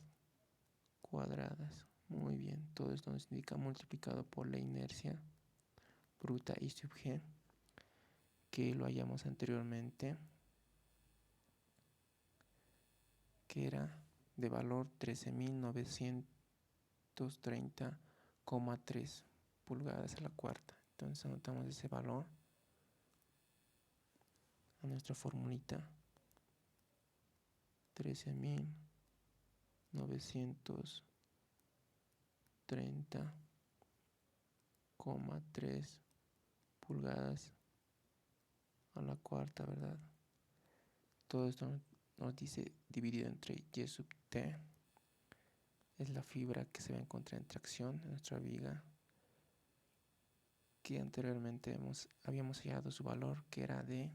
cuadradas. Muy bien, todo esto nos indica multiplicado por la inercia bruta I sub G, que lo hallamos anteriormente, que era de valor 13.930,3 pulgadas a la cuarta. Entonces anotamos ese valor a nuestra formulita, 13.930,3 pulgadas a la cuarta, ¿verdad? Todo esto nos dice dividido entre Y sub T, es la fibra que se va a encontrar en tracción en nuestra viga, que anteriormente habíamos hallado su valor, que era de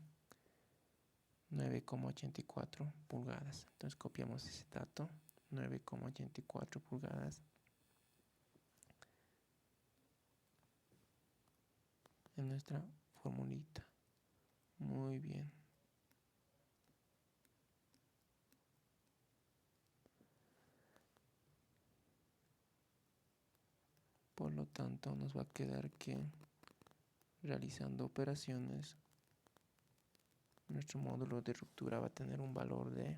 9,84 pulgadas. Entonces copiamos ese dato, 9,84 pulgadas en nuestra formulita. Muy bien. Por lo tanto, nos va a quedar que realizando operaciones, nuestro módulo de ruptura va a tener un valor de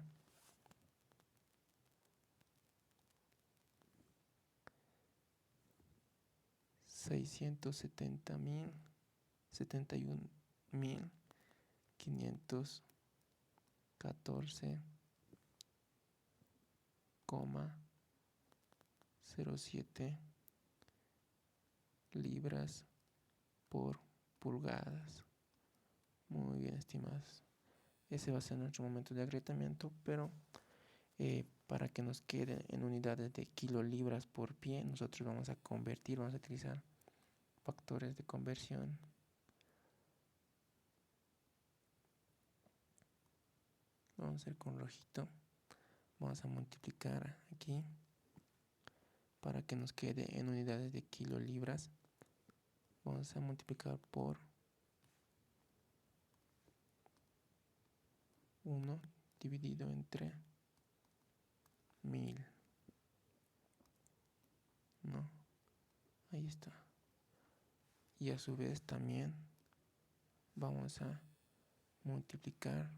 671.514,07 libras por pulgadas. Muy bien, estimados. Ese va a ser nuestro momento de agrietamiento, pero para que nos quede en unidades de kilolibras por pie, nosotros vamos a convertir, vamos a utilizar factores de conversión. Vamos a hacer con rojito. Vamos a multiplicar aquí para que nos quede en unidades de kilolibras. Vamos a multiplicar por 1 dividido entre 1000. ¿No? Ahí está. Y a su vez también vamos a multiplicar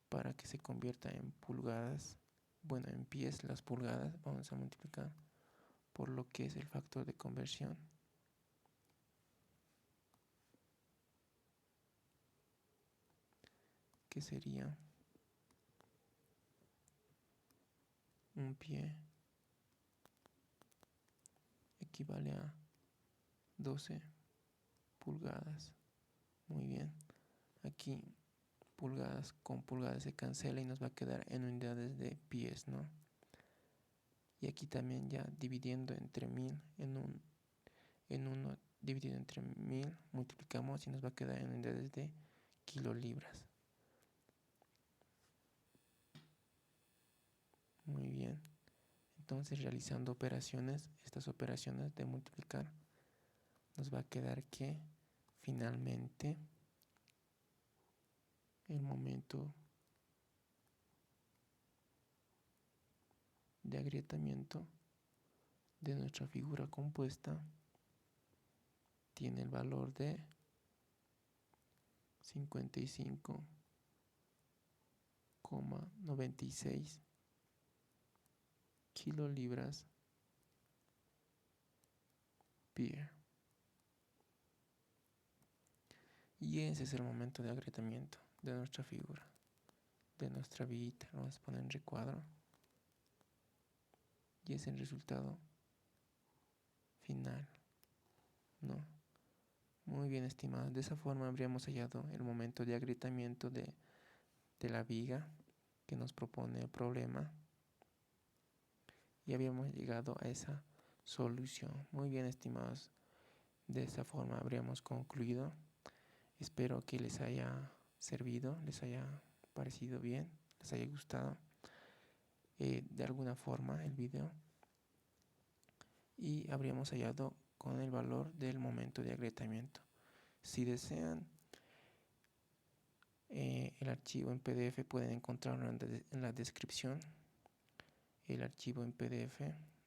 para que se convierta en pulgadas. Bueno, en pies las pulgadas. Vamos a multiplicar por lo que es el factor de conversión. Que sería un pie equivale a 12 pulgadas. Muy bien. Aquí pulgadas con pulgadas se cancela y nos va a quedar en unidades de pies, ¿no? Y aquí también ya dividiendo entre 1000 en 1 dividido entre 1000 multiplicamos y nos va a quedar en unidades de kilolibras. Muy bien. Entonces realizando operaciones, estas operaciones de multiplicar, nos va a quedar que finalmente el momento de agrietamiento de nuestra figura compuesta tiene el valor de 55,96 kilolibras pie. Y ese es el momento de agrietamiento de nuestra figura, de nuestra viguita. Lo vamos a poner en recuadro. Y es el resultado final, ¿no? Muy bien, estimados. De esa forma habríamos hallado el momento de agrietamiento de la viga que nos propone el problema. Y habíamos llegado a esa solución. Muy bien, estimados. De esa forma habríamos concluido. Espero que les haya servido, les haya parecido bien, les haya gustado de alguna forma el video. Y habríamos hallado con el valor del momento de agrietamiento. Si desean el archivo en PDF, pueden encontrarlo en la descripción. El archivo en PDF,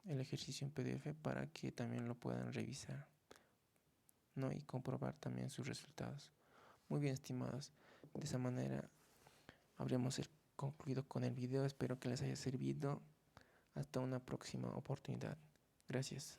el ejercicio en PDF, para que también lo puedan revisar, ¿no? Y comprobar también sus resultados. Muy bien, estimados. De esa manera habríamos concluido con el video. Espero que les haya servido. Hasta una próxima oportunidad. Gracias.